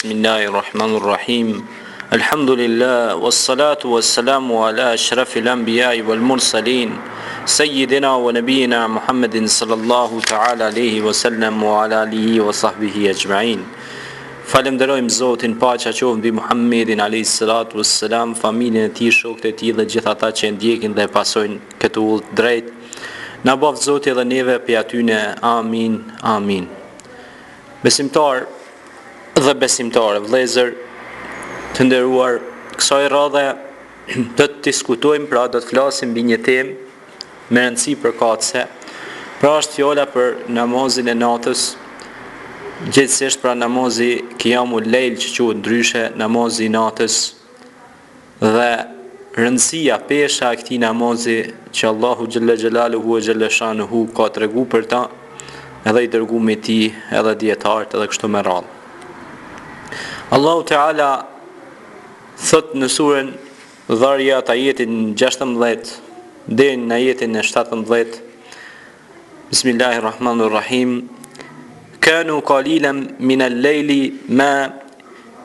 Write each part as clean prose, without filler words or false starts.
Bismillahirrahmanirrahim. Alhamdulillah, wassalatu wassalamu ala ashrafil anbiya'i wal mursalin, sayyidina wa nabiyina Muhammadin sallallahu ta'ala alaihi wasallam wa ala alihi wa sahbihi ajma'in. Falenderojmë Zotin, paqja qoftë mbi Muhammedin alayhi salatu wassalam, familjen e tij, shokët e tij dhe gjithë ata që e ndjekin dhe pasojnë këtë udhë drejt. Na bëf Zoti edhe neve për atyne. Amin, amin. Besimtar dhe besimtare, vëllezër të nderuar, kësaj radhe do të diskutojmë, pra do të flasim mbi një temë me rëndësi përkatëse. Pra është fjala për namazin e natës, gjithsesi pra namazi qiyamul lejl, që quhet ndryshe namazi i natës, dhe rëndësia, pesha e këtij namazi që Allahu xhalla xhelaluhu ve xhalla shanuhu ka treguar për ta, edhe i dërguar ti, edhe dietarët, edhe kështu me radhë. Allahu Teala thot në surën Dhariyat ajetin 16 deri në ajetin 17. Bismillahirrahmanirrahim. Kanu qalilan min al-layli ma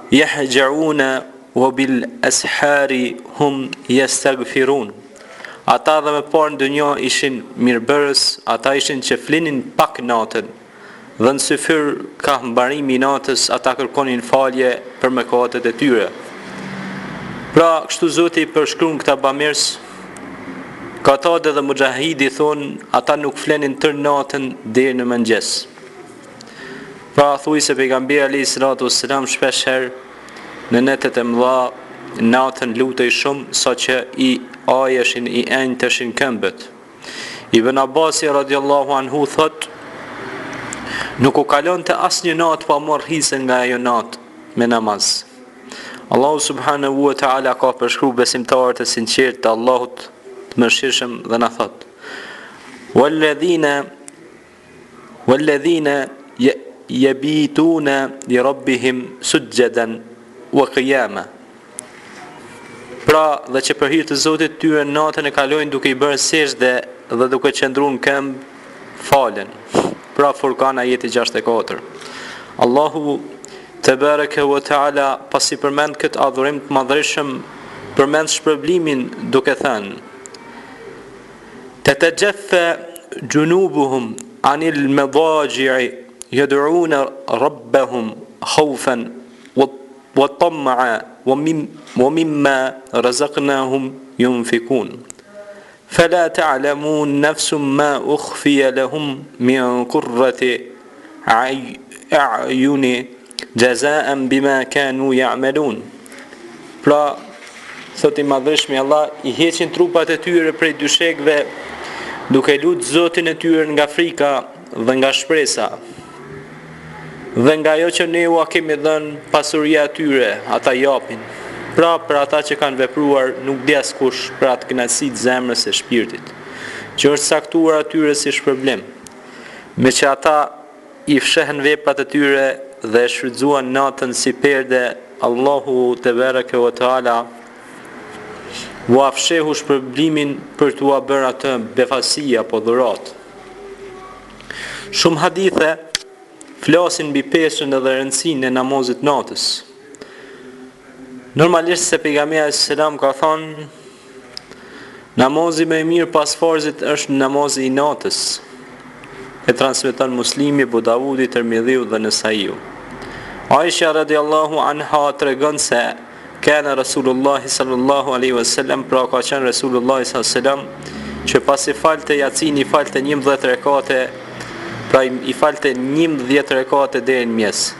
yahja'una wa bil ashari hum yastaghfirun. Ata dhe me parë në dunjë ishin mirëbërës, ata ishin që flinin pak natën, dhe në syfyr ka mbarimi i natës, ata kërkonin falje për mëkatet e tyre. Pra, kështu Zoti përshkruan këta bamirës, Katade dhe Mujahidi thonë, ata nuk flenin tër natën deri në mëngjes. Pra, thuaj se pejgamberi alayhi salatu wassalam shpesh herë në netet e mëdha natën lutej shumë, saqë i ajeshin, i enjteshin këmbët. Ibn Abbasi radiallahu anhu thot, nuk u kalon të asnjë natë pa marrë hise nga ajo natë me namaz. Allahu subhanahu wa ta'ala ka përshkruar besimtarët e sinqertë të Allahut të mëshirshëm dhe na thot: Walladhina yabituna li rabbihim sujjadan wa qiyama. Pra, dhe që për hir të Zotit tyre natën e kalojnë duke i bërë sejdë dhe duke qëndruar në këmbë falen. Pra, Furqan ajeti 64. Allahu Tebaraka wa Ta'ala pasi përmend këtë adhurim të madhërishëm, përmend shpërblimin duke thënë: Tatajaffa junubuhum anil madaji'i yad'una rabbahum khawfan wa tam'a wa mimma razaqnahum yunfikun. فلا تعلمون نفس ما أخفي لهم من قرة أعين جزاء بما كانوا يعملون. Pra, thot i madhreshmi Allah, i heqin trupat e tyre prej dyshekve, duke lutë Zotin e tyre nga frika dhe nga shpresa, dhe nga ajo që ne ua kemi dhënë pasuria e tyre, ata japin. Pra, për ata që kanë vepruar, nuk di askush për atë kënaqësi të zemrës e shpirtit, që është saktuar atyre si shpërblim, me që ata i fshehen veprat e tyre dhe e shfrytzuan natën si perde. Allahu Tebaraka wa Ta'ala u afshehu shpërblimin për t'ua bërë atë befasi apo dhurat. Shumë hadithe flasin mbi peshën dhe rëndësinë e namazit natës. Normalisht se pejgamberi selam ka thënë, namazi më i mirë pas farzit është namazi i natës. E transmeton Muslimi, Abu Davudi, Tirmidhiu dhe Nesaiu. Aisha radiallahu anha tregon se kana Rasulullah sallallahu alaihi wasallam, pra ka qenë Rasulullah sallallahu alaihi wasallam, që pasi falte Yacin i falte 11 rekate, pra i falte 11 rekate deri në mes.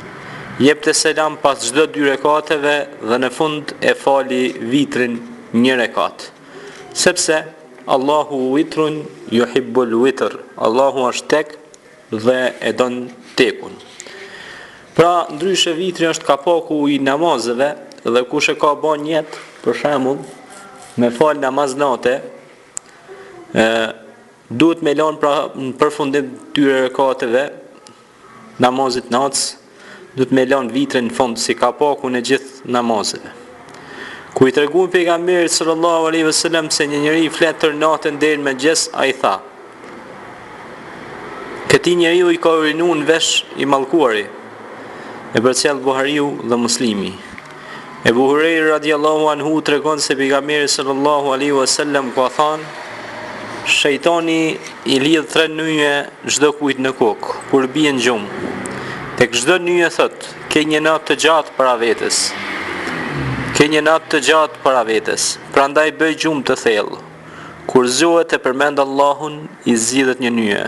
Jepte selam pas çdo 2 rekateve dhe në fund e fali vitrin 1 rekat. Sepse Allahu witrun yuhibbul witr. Allahu është tek dhe e don tekun. Pra, ndryshe vitri është kapaku i namazeve, dhe kush e ka bën jetë, për shembull, me fal namaz nate, duhet me lënë pra në përfundim 2 rekateve namazit natës, duhet me lënë vitrin në fund si kapaku në gjithë namazeve. Ku i treguan pejgamberit sallallahu alaihi wasallam se një njeri flet tër natën deri në mëngjes, ai tha: Këtij njeriu i ka urinuar në vesh i mallkuari. e përcjell Buhariu dhe Muslimi. Ebu Hurajra radiallahu anhu tregon se pejgamberi sallallahu alaihi wasallam ka thënë: shejtani i lidh 3 nyje çdo kujt në kokë kur bie në gjumë. Tek çdo nyje thot: ke një natë të gjatë para vetes. Ke një natë të gjatë para vetes. Prandaj bëj gjumë të thellë. Kur zgjohet e përmend Allahun, i zgjidhet një nyje.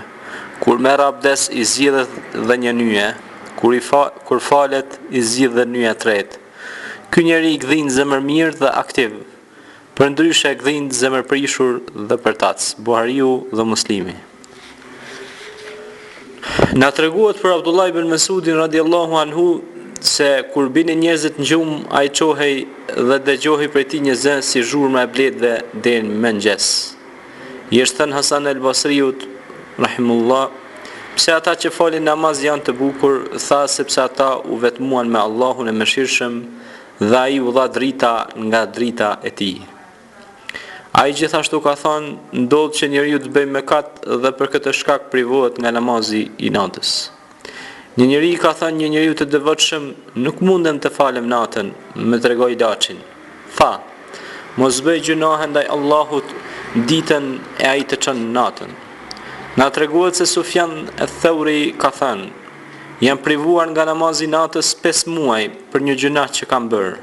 Kur merr abdes, i zgjidhet dhe një nyje. Kur falet, i zgjidhet dhe nyja e tretë. Ky njeri gdhin zemër mirë dhe aktiv, përndryshe gdhin zemër prishur dhe përtac. Buhariu dhe Muslimi. Na treguohet për Abdullah ibn Mesudin radiallahu anhu se kur binin njerëzit në gjumë, ai çohej dhe dëgjohej prej tij një zë si zhurma e bletëve deri në mëngjes. I është thënë Hasan el-Basriut rahimullah: pse ata që falin namaz janë të bukur? Tha: sepse ata u vetmuan me Allahun e mëshirshëm dhe ai u dha drita nga drita e tij. Ai gjithashtu ka thënë: ndodh që njeriu të bëjë mëkat dhe për këtë shkak privohet nga namazi i natës. Një njeri ka thënë një njeriu të devotshëm: nuk mundem të falem natën, më tregoi Laçin. Tha: mos bëj gjunahe ndaj Allahut ditën e ai të çon natën. Na treguohet se Sufjan el-Thauri ka thënë: jam privuar nga namazi natës 5 muaj për një gjuna që kam bërë.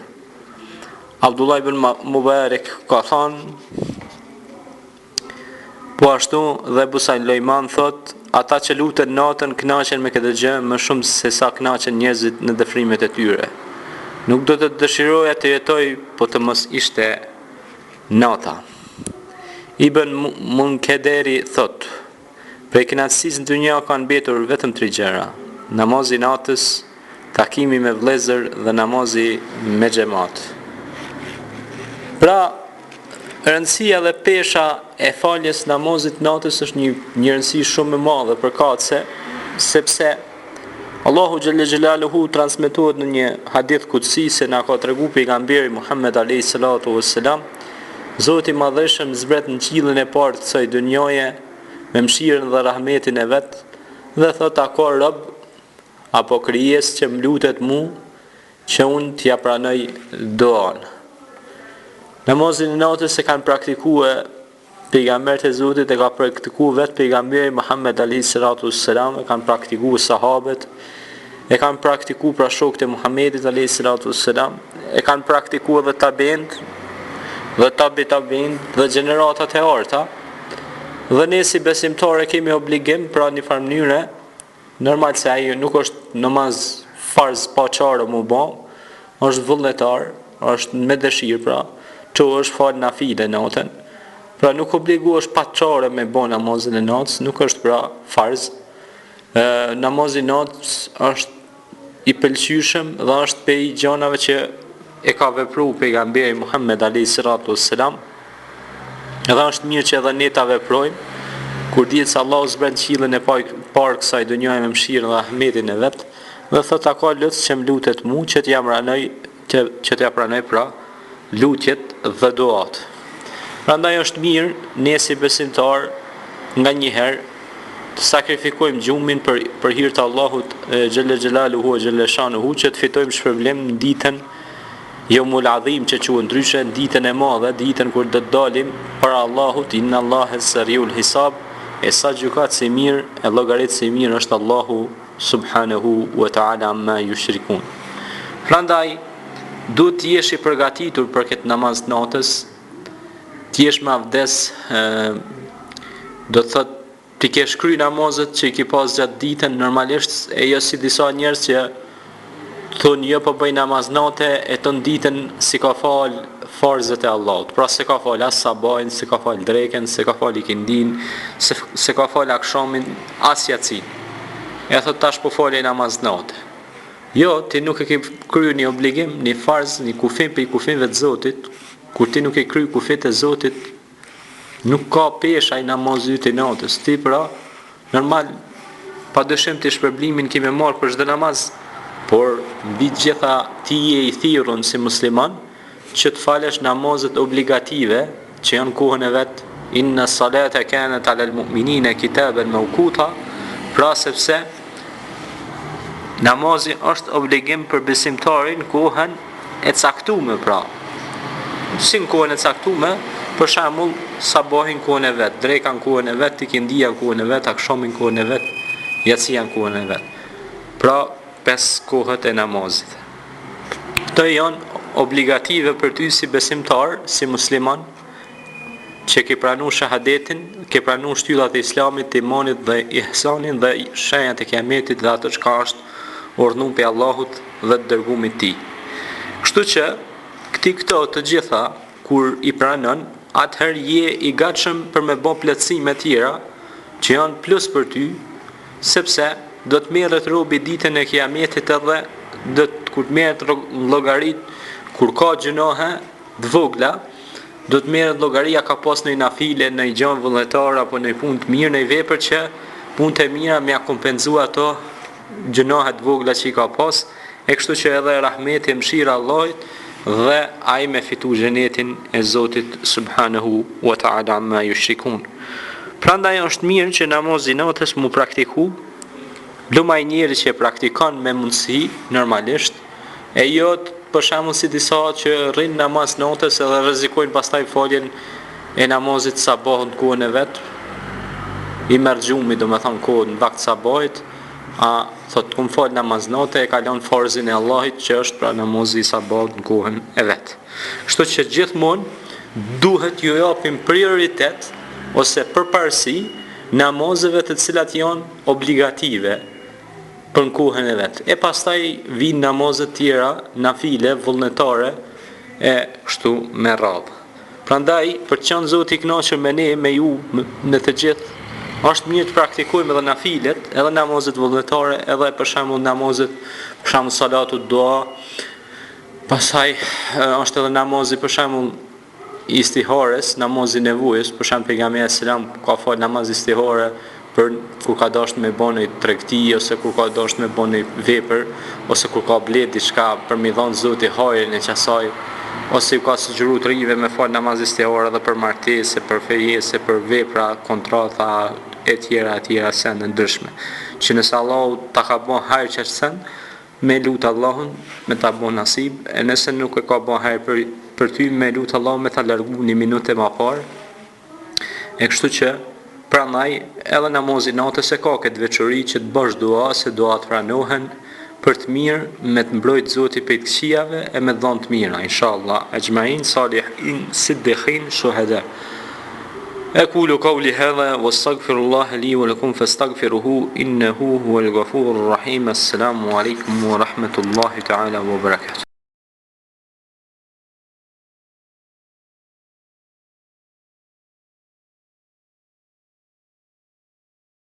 Abdullah ibn Mubarak ka thënë: po ashtu dhe Busajlojman thot: ata që luten natën kënaqen me këtë gjë më shumë se sa kënaqen njerëzit në dëfrimet e tyre. Nuk do të dëshiroja të jetoj po të mos ishte nata. Ibn Munkederi thot: prej kënaqësisë në dynja kanë mbetur vetëm 3 gjëra: namazi natës, takimi me vëllezër dhe namazi me xhamat. Pra, rëndësia dhe pesha e faljes namazit natës është një rëndësi shumë e madhe përkatëse, sepse Allahu xhalla xhelaluhu transmetohet në një hadith kutsi se na ka treguar pejgamberi Muhammed alayhi salatu wassalam: Zoti i Madhëshëm zbret në qiellin e parë të kësaj dynjaje me mëshirën dhe rahmetin e vet dhe thot: a ka rob apo krijes që më lutet mu që unë t'ja pranoj doan. Namazin e natës e kanë praktikuar pejgamberët e Zotit, e ka praktikuar vetë pejgamberi Muhammed alayhi salatu wassalam, e kanë praktikuar sahabët, e kanë praktikuar pra shokët e Muhammedit alayhi salatu wassalam, e kanë praktikuar dhe tabiint dhe tabi'in dhe gjeneratat e arta. Dhe ne si besimtarë kemi obligim pra një farë mënyre. Normal se ai nuk është namaz farz pa çare më bë, është vullnetar, është me dëshirë pra, që është fal nafile natën. Pra nuk obligohesh pa çare me bë namazin e natës, nuk është pra farz. Namazi i natës është i pëlqyeshëm dhe është prej gjanave që e ka vepruar pejgamberi Muhammed alayhi salatu wassalam. Edhe është mirë që edhe ne ta veprojmë. Kur dihet se Allahu zbret qiellin e parë kësaj dynjaje me mëshirën dhe rahmetin e vet, dhe thot: a ka lutje që më lutet mu që t'ja pranoj, që t'ja pranoj pra lutjet dhe duat. Prandaj është mirë ne si besimtar nga një herë të sakrifikojmë gjumin për hir të Allahut xhalla xhelaluhu xhalla shanuhu, që të fitojmë shpërblim në ditën Yawmul Adhim, që quhet ndryshe ditën e madhe, ditën kur do të dalim para Allahut. Inna Allaha sariul hisab. E sa gjukat se mirë, e llogarit se mirë është Allahu subhanahu wa ta'ala amma yushrikun. Prandaj, duhet të jesh i përgatitur për këtë namaz natës, të jesh me avdes, do të thot ti kesh kry namazet që i ki pas gjatë ditën normalisht, e jo si disa njerëz që thonë jo po bëj namaz natë e ton ditën si ka fal farzët e Allahut. Pra se ka fal as sabajin, se ka fal dreken, se ka fal ikindin, se ka fal akshamin, as yatsin. E thot tash po falej namaz natë. Jo, ti nuk e ke kryer një obligim, një farz, një kufim për i kufimve të Zotit. Kur ti nuk e kryer kufit e Zotit, nuk ka pesha i namazit të natës. Ti pra, normal, pa dëshim të shpërblimin kime marrë për çdo namaz, por mbi të gjitha ti je i thirrur si musliman që të falesh namazet obligative që janë kohën e vet. Inna salata kanat ala al-mu'minina kitaban mawquta, pra sepse Namazi është obligim për besimtarin kohën e caktuar, pra. Si në kohën e caktuar, për shembull, sabahin kohën e vet, drekan kohën e vet, ikindia kohën e vet, akshamin kohën e vet, yatsia kohën e vet. Pra, 5 kohët e namazit. Këto janë obligative për ty si besimtar, si musliman, që ke pranu shahadetin, ke pranu shtyllat e islamit, imanit dhe ihsanin dhe shenjat e kiametit dhe ato çka është urdhëruar pe Allahut dhe të dërguarit të tij. Kështu që këto të gjitha kur i pranon, atëherë je i gatshëm për me bë plotësime të tjera që janë plus për ty, sepse do të merret robi ditën e kiametit edhe kur të merret llogarit, kur ka gjunohe të vogla, do të merret llogaria ka pas në nafile, në gjën vullnetar apo në punë të mirë, në vepër që punët e mira më kompenzua ato gjunohet vogla që i ka pas, e kështu që edhe rahmeti e mëshira Allahit dhe ai me fitu xhenetin e Zotit subhanahu wa ta'ala amma yushrikun. Prandaj është mirë që namazi natës mu praktiku, lumaj njeri që e praktikon me mundësi normalisht, e jo për shembull si disa që rrin namaz natës edhe rrezikojnë pastaj faljen e namazit sabahut në kohën e vet, i merr xhumi, domethënë kohën në vakt sabahit, thot kum fal namaz natë e kalon farzin e Allahit që është pra namazi i sabahut në kohën e vet. Kështu që gjithmonë duhet ju japim prioritet ose përparësi namazeve të cilat janë obligative për në kohën e vet. E pastaj vinë namazet tjera, nafile, vullnetare e kështu me radhë. Prandaj, për të qenë Zoti i kënaqur me ne, me ju, në të gjithë, është mirë të praktikojmë edhe nafilet, edhe namazet vullnetare, edhe për shembull namazet, për shembull salatu dua. Pastaj është edhe namazi për shembull istihares, namazi nevojës, për shembull pejgamberi selam ka fal namaz istihare për kur ka dashur me bën një tregti ose kur ka dashur me bën një vepër ose kur ka bler diçka për mi dhënë Zoti hajrin e qasaj, ose ka sugjeruar të rive me fal namaz istihare edhe për martesë, për fejese, për vepra, kontrata e tjera se në ndryshme. Që nëse Allahu ta ka bën hajër që sen, me lut Allahun me ta bën nasib, e nëse nuk e ka bën hajër për ty, me lut Allahun me ta largu një minutë më parë. E kështu që prandaj edhe namazi natës e ka këtë veçori që të bësh dua, se duat pranohen për të mirë, me të mbrojt Zoti prej të këqijave e me dhënë të mira, inshallah. Ajma'in salihin siddiqin shuhada. أقول قولي هذا واستغفر الله لي ولكم فاستغفروه إنه هو الغفور الرحيم. السلام عليكم ورحمة الله تعالى وبركاته.